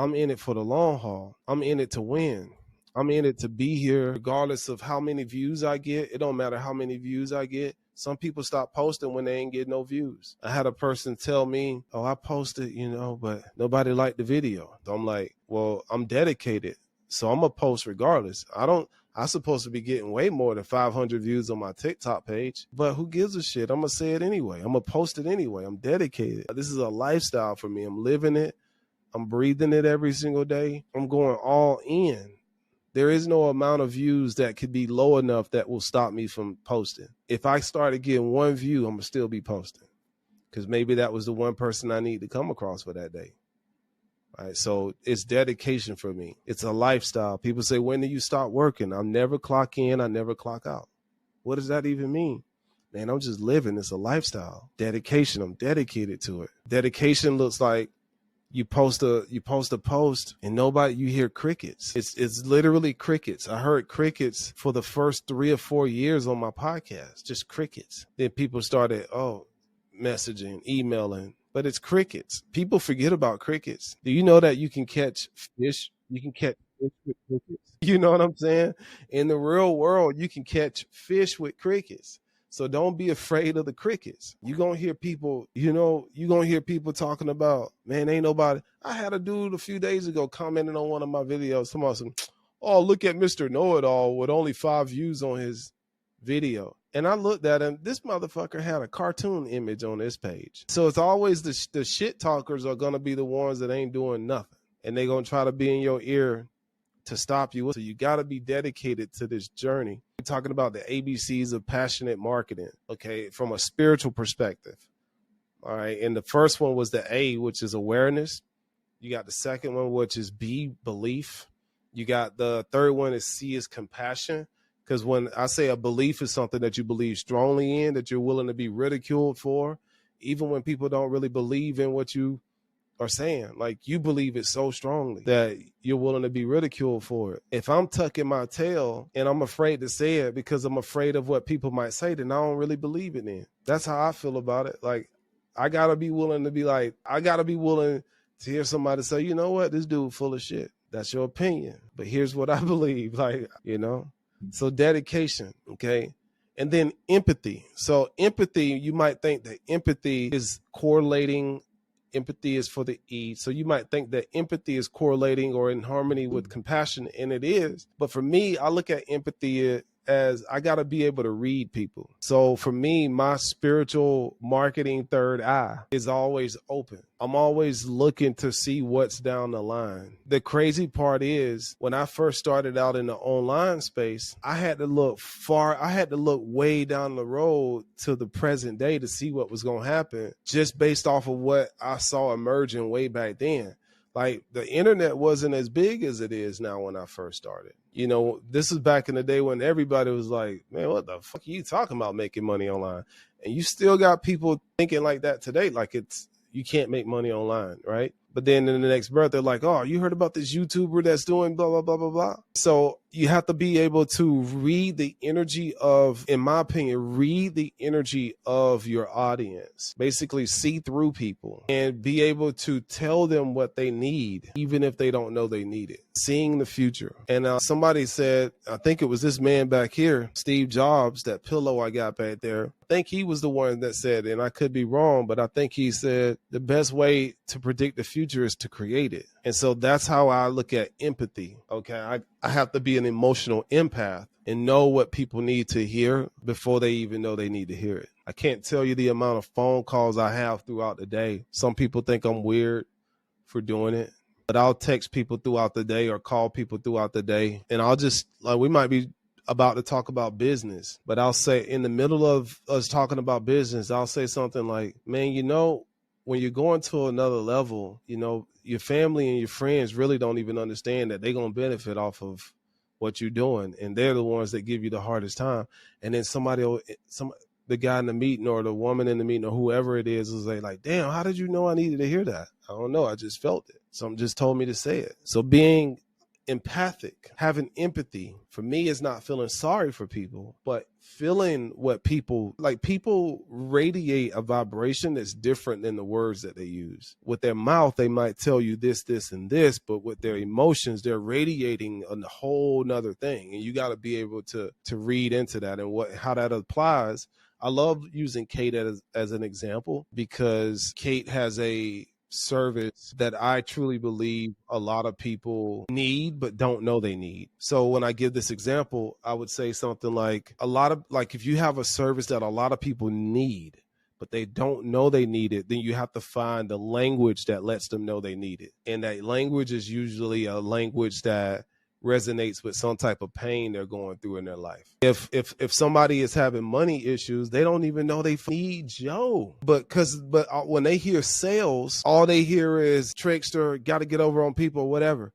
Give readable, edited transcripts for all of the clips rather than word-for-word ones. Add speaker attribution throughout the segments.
Speaker 1: I'm in it for the long haul. I'm in it to win. I'm in it to be here regardless of how many views I get. It don't matter how many views I get. Some people stop posting when they ain't get no views. I had a person tell me, oh, I posted, but nobody liked the video. So I'm like, well, I'm dedicated. So I'm going to post regardless. I'm supposed to be getting way more than 500 views on my TikTok page, but who gives a shit? I'm going to say it anyway. I'm going to post it anyway. I'm dedicated. This is a lifestyle for me. I'm living it. I'm breathing it every single day. I'm going all in. There is no amount of views that could be low enough that will stop me from posting. If I started getting one view, I'm going to still be posting because maybe that was the one person I need to come across for that day. All right, so it's dedication for me. It's a lifestyle. People say, when do you stop working? I never clock in. I never clock out. What does that even mean? Man, I'm just living. It's a lifestyle. Dedication. I'm dedicated to it. Dedication looks like you post a post and you hear crickets. It's literally crickets. I heard crickets for the first 3 or 4 years on my podcast, just crickets. Then people started, messaging, emailing, but it's crickets. People forget about crickets. Do you know that you can catch fish? You can catch fish with crickets. You know what I'm saying? In the real world, you can catch fish with crickets. So don't be afraid of the crickets. You're going to hear people, you're going to hear people talking about, man, ain't nobody. I had a dude a few days ago commenting on one of my videos. Someone said, oh, look at Mr. Know-It-All with only 5 views on his video. And I looked at him. This motherfucker had a cartoon image on his page. So it's always the shit talkers are going to be the ones that ain't doing nothing. And they're going to try to be in your ear to stop you. So you got to be dedicated to this journey. We're talking about the ABCs of passionate marketing, okay, from a spiritual perspective. All right. And the first one was the A, which is awareness. You got the second one, which is B, belief. You got the third one is C, is compassion. Because when I say a belief is something that you believe strongly in, that you're willing to be ridiculed for, even when people don't really believe in what you are saying, like you believe it so strongly that you're willing to be ridiculed for it. If I'm tucking my tail and I'm afraid to say it because I'm afraid of what people might say, then I don't really believe it then. That's how I feel about it. Like, I got to be willing to hear somebody say, you know what, this dude full of shit. That's your opinion. But here's what I believe, So dedication, okay? And then empathy. So empathy, you might think that empathy is correlating. Empathy is for the E. So you might think that empathy is correlating or in harmony with compassion, and it is. But for me, I look at empathy as I got to be able to read people. So for me, my spiritual marketing third eye is always open. I'm always looking to see what's down the line. The crazy part is when I first started out in the online space, I had to look way down the road to the present day to see what was going to happen just based off of what I saw emerging way back then. Like the internet wasn't as big as it is now when I first started. This is back in the day when everybody was like, man, what the fuck are you talking about making money online? And you still got people thinking like that today, like you can't make money online, right? But then in the next breath, they're like, oh, you heard about this YouTuber that's doing blah, blah, blah, blah, blah. So you have to be able to read the energy of, in my opinion, read the energy of your audience. Basically see through people and be able to tell them what they need, even if they don't know they need it. Seeing the future. And somebody said, I think it was this man back here, Steve Jobs, that pillow I got back there. I think he was the one that said, and I could be wrong, but I think he said the best way to predict the future is to create it. And so that's how I look at empathy. Okay. I have to be an emotional empath and know what people need to hear before they even know they need to hear it. I can't tell you the amount of phone calls I have throughout the day. Some people think I'm weird for doing it, but I'll text people throughout the day or call people throughout the day. And I'll just, we might be about to talk about business, but I'll say in the middle of us talking about business, I'll say something like, man, when you're going to another level, your family and your friends really don't even understand that they're going to benefit off of what you're doing. And they're the ones that give you the hardest time. And then the guy in the meeting or the woman in the meeting or whoever it is like, damn, how did you know I needed to hear that? I don't know. I just felt it. Something just told me to say it. So being empathic, having empathy. For me, is not feeling sorry for people, but feeling what people like. People radiate a vibration that's different than the words that they use. With their mouth, they might tell you this, this, and this, but with their emotions, they're radiating a whole nother thing. And you got to be able to read into that and how that applies. I love using Kate as an example, because Kate has a service that I truly believe a lot of people need but don't know they need. So when I give this example, I would say something like, if you have a service that a lot of people need but they don't know they need it, then you have to find a language that lets them know they need it. And that language is usually a language that resonates with some type of pain they're going through in their life. If somebody is having money issues, they don't even know they need Joe. But when they hear sales, all they hear is trickster, got to get over on people, whatever.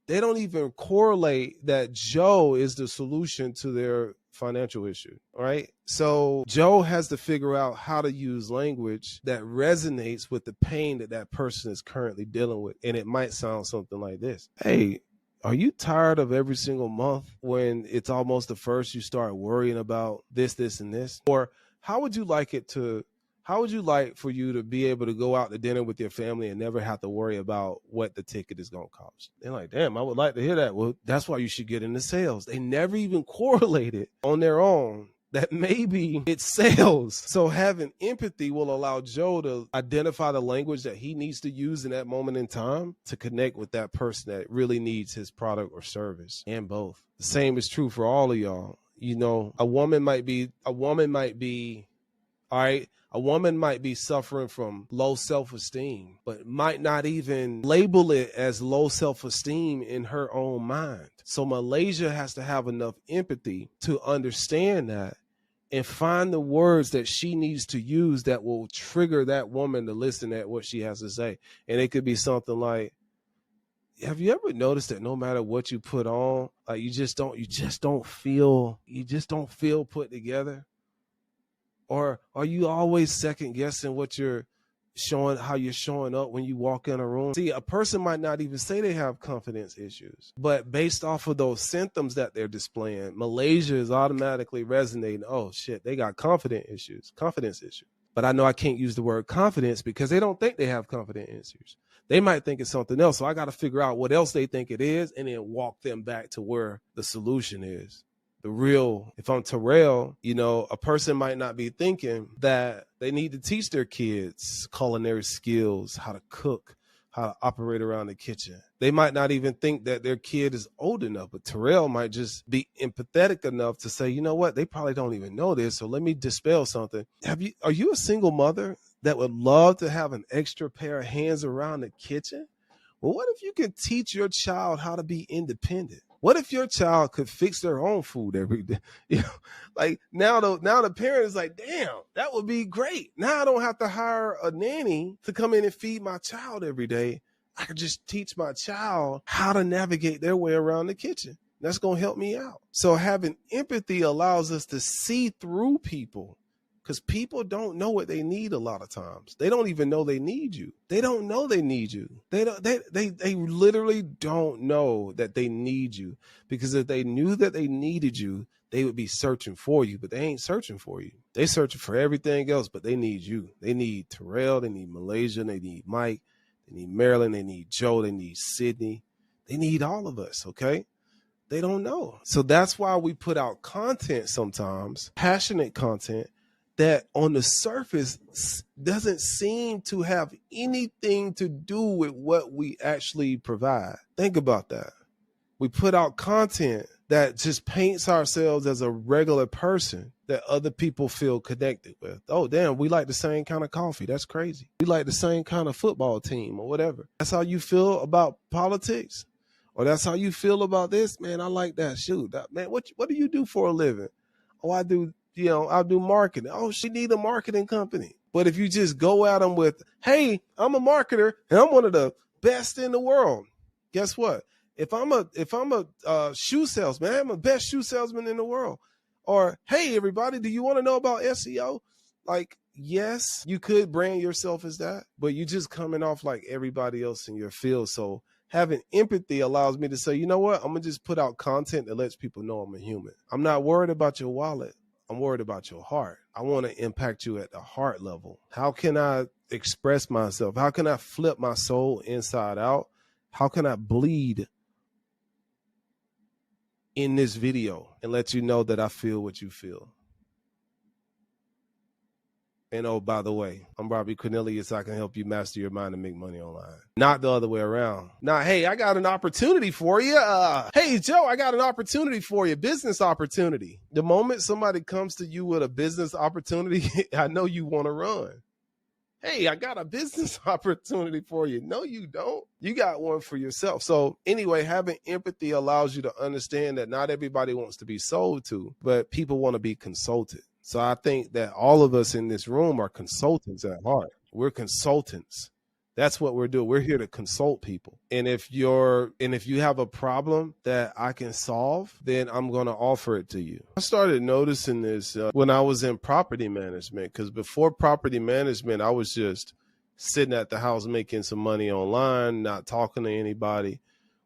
Speaker 1: They don't even correlate that Joe is the solution to their financial issue, right? So Joe has to figure out how to use language that resonates with the pain that person is currently dealing with. And it might sound something like this. Hey, are you tired of every single month when it's almost the first you start worrying about this, and this? Or how would you like for you to be able to go out to dinner with your family and never have to worry about what the ticket is going to cost? They're like, damn, I would like to hear that. Well, that's why you should get into sales. They never even correlated on their own that maybe it's sales. So having empathy will allow Joe to identify the language that he needs to use in that moment in time to connect with that person that really needs his product or service, and both. The same is true for all of y'all. You know, a woman might be suffering from low self-esteem, but might not even label it as low self-esteem in her own mind. So Malaysia has to have enough empathy to understand that and find the words that she needs to use that will trigger that woman to listen at what she has to say. And it could be something like, have you ever noticed that no matter what you put on, like you just don't feel put together? Or are you always second guessing how you're showing up when you walk in a room? See, a person might not even say they have confidence issues, but based off of those symptoms that they're displaying, Malaysia is automatically resonating. Oh shit, they got confidence issues. But I know I can't use the word confidence because they don't think they have confidence issues. They might think it's something else. So I got to figure out what else they think it is and then walk them back to where the solution is. If I'm Terrell, a person might not be thinking that they need to teach their kids culinary skills, how to cook, how to operate around the kitchen. They might not even think that their kid is old enough, but Terrell might just be empathetic enough to say, you know what, they probably don't even know this, so let me dispel something. Are you a single mother that would love to have an extra pair of hands around the kitchen? Well, what if you could teach your child how to be independent? What if your child could fix their own food every day? Like now the parent is like, damn, that would be great. Now I don't have to hire a nanny to come in and feed my child every day. I could just teach my child how to navigate their way around the kitchen. That's going to help me out. So having empathy allows us to see through people, because people don't know what they need a lot of times. They don't even know they need you. They don't know they need you. They literally don't know that they need you, because if they knew that they needed you, they would be searching for you, but they ain't searching for you. They searching for everything else, but they need you. They need Terrell. They need Malaysia. They need Mike. They need Marilyn. They need Joe. They need Sydney. They need all of us, okay? They don't know. So that's why we put out content sometimes, passionate content, that on the surface doesn't seem to have anything to do with what we actually provide. Think about that. We put out content that just paints ourselves as a regular person that other people feel connected with. Oh, damn, we like the same kind of coffee. That's crazy. We like the same kind of football team or whatever. That's how you feel about politics? Or that's how you feel about this? Man, I like that. Shoot, man, what do you do for a living? Oh, I'll do marketing. Oh, she need a marketing company. But if you just go at them with, hey, I'm a marketer and I'm one of the best in the world. Guess what? If I'm a shoe salesman, I'm the best shoe salesman in the world. Or, hey, everybody, do you want to know about SEO? Like, yes, you could brand yourself as that, but you're just coming off like everybody else in your field. So Having empathy allows me to say, you know what? I'm going to just put out content that lets people know I'm a human. I'm not worried about your wallet. I'm worried about your heart. I want to impact you at the heart level. How can I express myself? How can I flip my soul inside out? How can I bleed in this video and let you know that I feel what you feel? And oh, by the way, I'm Robbie Cornelius. I can help you master your mind and make money online. Not the other way around. Now, hey, I got an opportunity for you. Hey, Joe, I got an opportunity for you. Business opportunity. The moment somebody comes to you with a business opportunity, I know you want to run. Hey, I got a business opportunity for you. No, you don't. You got one for yourself. So anyway, having empathy allows you to understand that not everybody wants to be sold to, but people want to be consulted. So I think that all of us in this room are consultants at heart. We're consultants. That's what we're doing. We're here to consult people. And if you have a problem that I can solve, then I'm going to offer it to you. I started noticing this when I was in property management, because before property management, I was just sitting at the house making some money online, not talking to anybody.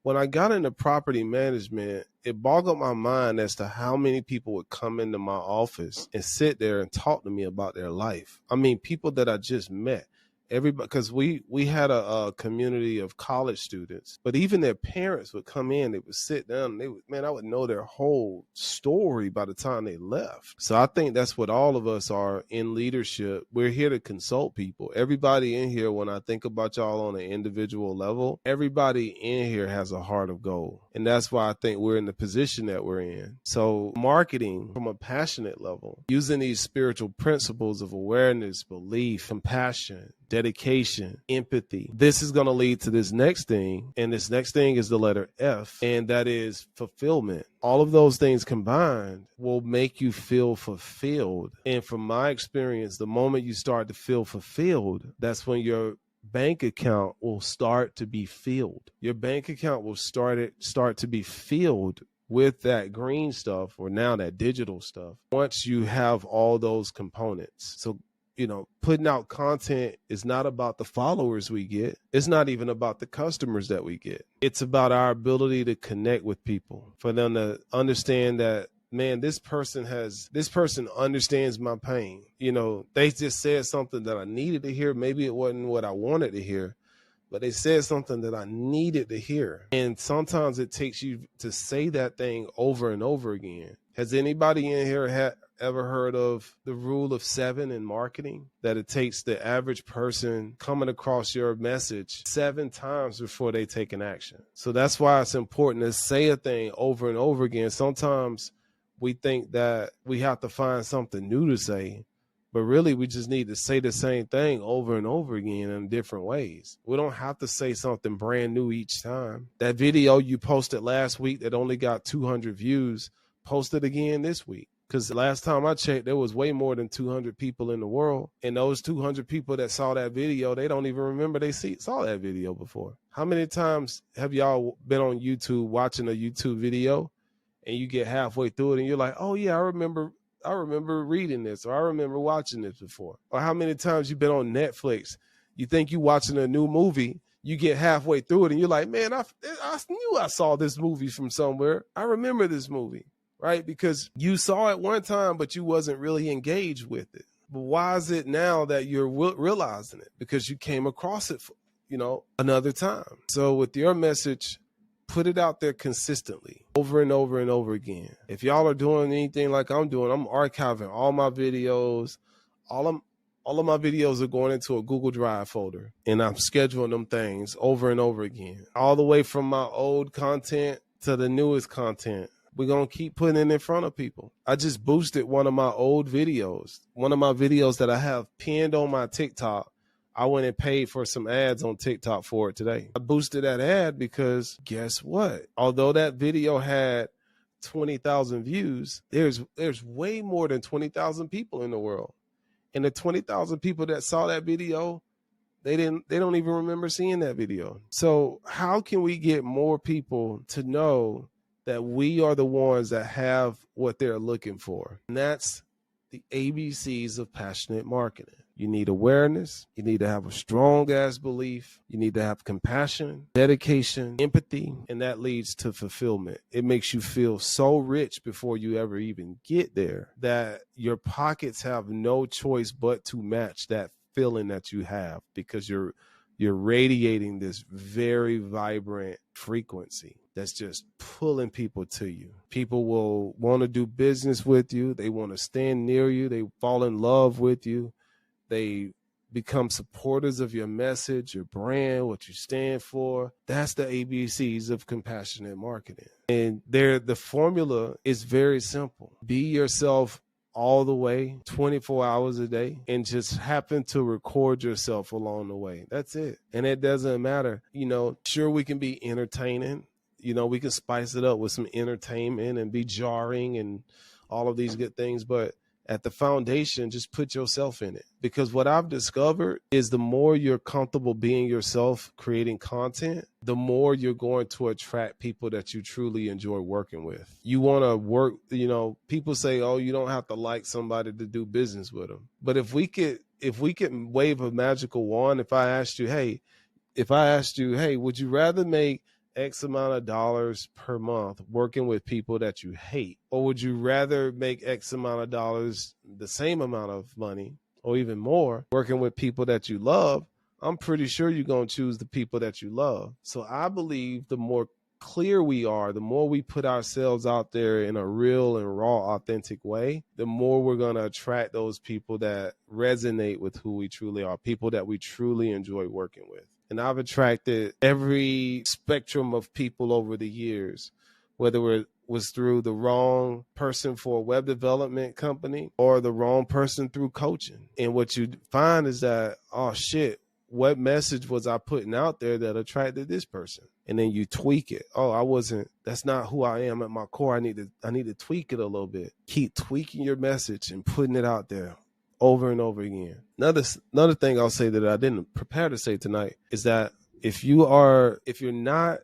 Speaker 1: When I got into property management, it boggled my mind as to how many people would come into my office and sit there and talk to me about their life. I mean, people that I just met. Everybody, because we had a community of college students, but even their parents would come in, they would sit down, and I would know their whole story by the time they left. So I think that's what all of us are in leadership. We're here to consult people. Everybody in here, when I think about y'all on an individual level, everybody in here has a heart of gold. And that's why I think we're in the position that we're in. So marketing from a passionate level, using these spiritual principles of awareness, belief, compassion, dedication, empathy. This is going to lead to this next thing. And this next thing is the letter F, and that is fulfillment. All of those things combined will make you feel fulfilled. And from my experience, the moment you start to feel fulfilled, that's when your bank account will start to be filled. Your bank account will start to be filled with that green stuff, or now that digital stuff, once you have all those components. So putting out content is not about the followers we get. It's not even about the customers that we get. It's about our ability to connect with people, for them to understand that, man, this person understands my pain. They just said something that I needed to hear. Maybe it wasn't what I wanted to hear, but they said something that I needed to hear. And sometimes it takes you to say that thing over and over again. Has anybody in here ever heard of the rule of 7 in marketing? That it takes the average person coming across your message 7 times before they take an action. So that's why it's important to say a thing over and over again. Sometimes we think that we have to find something new to say, but really we just need to say the same thing over and over again in different ways. We don't have to say something brand new each time. That video you posted last week that only got 200 views, post it again this week. Because last time I checked, there was way more than 200 people in the world. And those 200 people that saw that video, they don't even remember they saw that video before. How many times have y'all been on YouTube watching a YouTube video and you get halfway through it and you're like, oh yeah, I remember reading this, or I remember watching this before? Or how many times you've been on Netflix, you think you're watching a new movie, you get halfway through it and you're like, man, I knew I saw this movie from somewhere. I remember this movie. Right? Because you saw it one time, but you wasn't really engaged with it. But why is it now that you're realizing it? Because you came across it, another time. So with your message, put it out there consistently, over and over and over again. If y'all are doing anything like I'm doing, I'm archiving all my videos. All of my videos are going into a Google Drive folder, and I'm scheduling them things over and over again, all the way from my old content to the newest content. We're going to keep putting it in front of people. I just boosted one of my old videos. One of my videos that I have pinned on my TikTok. I went and paid for some ads on TikTok for it today. I boosted that ad because guess what? Although that video had 20,000 views, there's way more than 20,000 people in the world. And the 20,000 people that saw that video, they don't even remember seeing that video. So how can we get more people to know that we are the ones that have what they're looking for? And that's the ABCs of passionate marketing. You need awareness. You need to have a strong ass belief. You need to have compassion, dedication, empathy, and that leads to fulfillment. It makes you feel so rich before you ever even get there that your pockets have no choice but to match that feeling that you have, because you're radiating this very vibrant frequency that's just pulling people to you. People will want to do business with you. They want to stand near you. They fall in love with you. They become supporters of your message, your brand, what you stand for. That's the ABCs of compassionate marketing. And the formula is very simple. Be yourself all the way, 24 hours a day, and just happen to record yourself along the way. That's it. And it doesn't matter. Sure, we can be entertaining. We can spice it up with some entertainment and be jarring and all of these good things. But at the foundation, just put yourself in it. Because what I've discovered is the more you're comfortable being yourself, creating content, the more you're going to attract people that you truly enjoy working with. You want to work, people say, oh, you don't have to like somebody to do business with them. But if we could wave a magical wand, if I asked you, hey, would you rather make X amount of dollars per month working with people that you hate? Or would you rather make X amount of dollars, the same amount of money, or even more, working with people that you love? I'm pretty sure you're going to choose the people that you love. So I believe the more clear we are, the more we put ourselves out there in a real and raw, authentic way, the more we're going to attract those people that resonate with who we truly are, people that we truly enjoy working with. And I've attracted every spectrum of people over the years, whether it was through the wrong person for a web development company or the wrong person through coaching. And what you find is that, oh shit, what message was I putting out there that attracted this person? And then you tweak it. Oh, that's not who I am at my core. I need to tweak it a little bit. Keep tweaking your message and putting it out there over and over again. Another thing I'll say that I didn't prepare to say tonight is that if you're not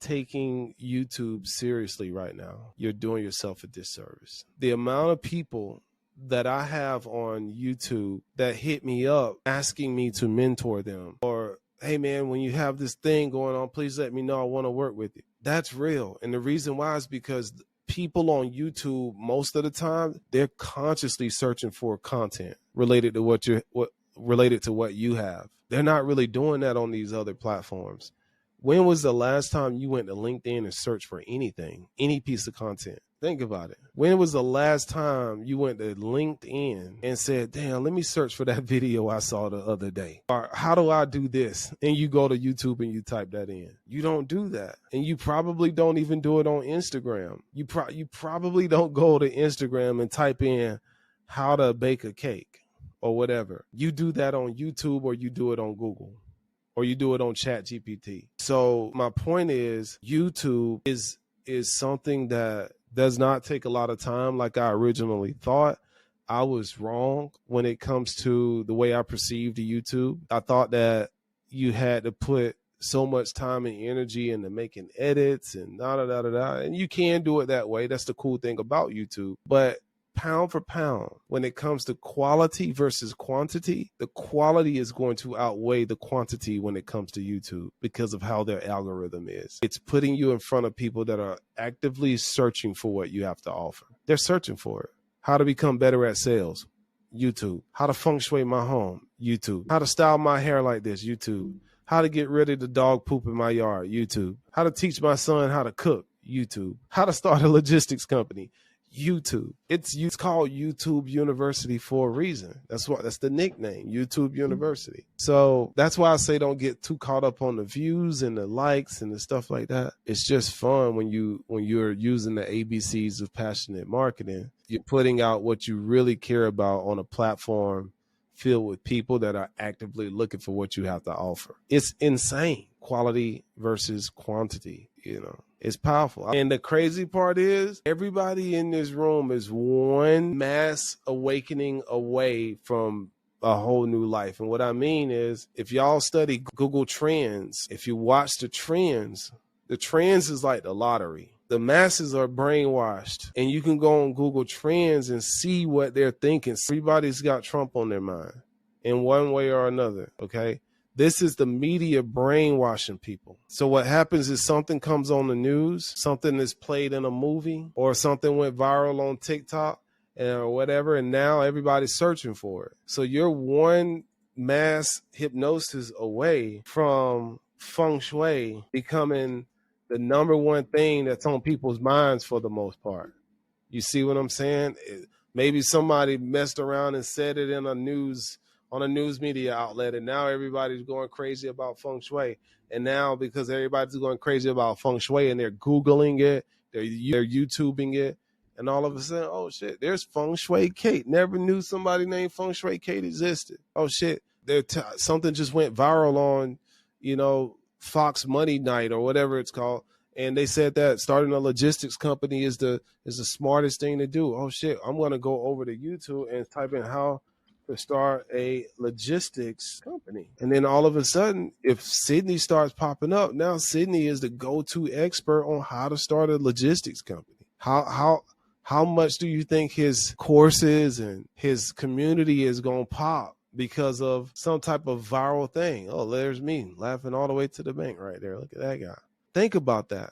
Speaker 1: taking YouTube seriously right now, you're doing yourself a disservice. The amount of people that I have on YouTube that hit me up asking me to mentor them, or, hey man, when you have this thing going on, please let me know. I want to work with you. That's real. And the reason why is because people on YouTube, most of the time, they're consciously searching for content related to what you have. They're not really doing that on these other platforms. When was the last time you went to LinkedIn and searched for anything, any piece of content? Think about it. When was the last time you went to LinkedIn and said, damn, let me search for that video I saw the other day? Or how do I do this? And you go to YouTube and you type that in. You don't do that. And you probably don't even do it on Instagram. You probably don't go to Instagram and type in how to bake a cake or whatever. You do that on YouTube, or you do it on Google, or you do it on ChatGPT. So my point is, YouTube is something that does not take a lot of time like I originally thought. I was wrong when it comes to the way I perceived YouTube. I thought that you had to put so much time and energy into making edits and da-da-da-da-da. And you can do it that way. That's the cool thing about YouTube. But pound for pound, when it comes to quality versus quantity, the quality is going to outweigh the quantity when it comes to YouTube because of how their algorithm is. It's putting you in front of people that are actively searching for what you have to offer. They're searching for it. How to become better at sales? YouTube. How to feng shui my home? YouTube. How to style my hair like this? YouTube. How to get rid of the dog poop in my yard? YouTube. How to teach my son how to cook? YouTube. How to start a logistics company? YouTube. It's called YouTube University for a reason. That's the nickname, YouTube University. So that's why I say don't get too caught up on the views and the likes and the stuff like that. It's just fun when you're using the ABCs of passionate marketing. You're putting out what you really care about on a platform filled with people that are actively looking for what you have to offer. It's insane. Quality versus quantity, It's powerful. And the crazy part is everybody in this room is one mass awakening away from a whole new life. And what I mean is, if y'all study Google Trends, if you watch the trends is like the lottery. The masses are brainwashed, and you can go on Google Trends and see what they're thinking. Everybody's got Trump on their mind. in one way or another, okay? This is the media brainwashing people. So what happens is something comes on the news, something is played in a movie, or something went viral on TikTok or whatever, and now everybody's searching for it. So you're one mass hypnosis away from feng shui becoming the number one thing that's on people's minds for the most part. You see what I'm saying? Maybe somebody messed around and said it on a news media outlet, and now everybody's going crazy about feng shui. And now because everybody's going crazy about feng shui and they're Googling it, they're YouTubing it, and all of a sudden, oh shit, there's Feng Shui Kate. Never knew somebody named Feng Shui Kate existed. Oh shit, something just went viral on, Fox Money Night or whatever it's called. And they said that starting a logistics company is the smartest thing to do. Oh shit, I'm gonna go over to YouTube and type in how to start a logistics company. And then all of a sudden, if Sydney starts popping up, now Sydney is the go-to expert on how to start a logistics company. How much do you think his courses and his community is gonna pop because of some type of viral thing? Oh, there's me laughing all the way to the bank right there. Look at that guy. Think about that.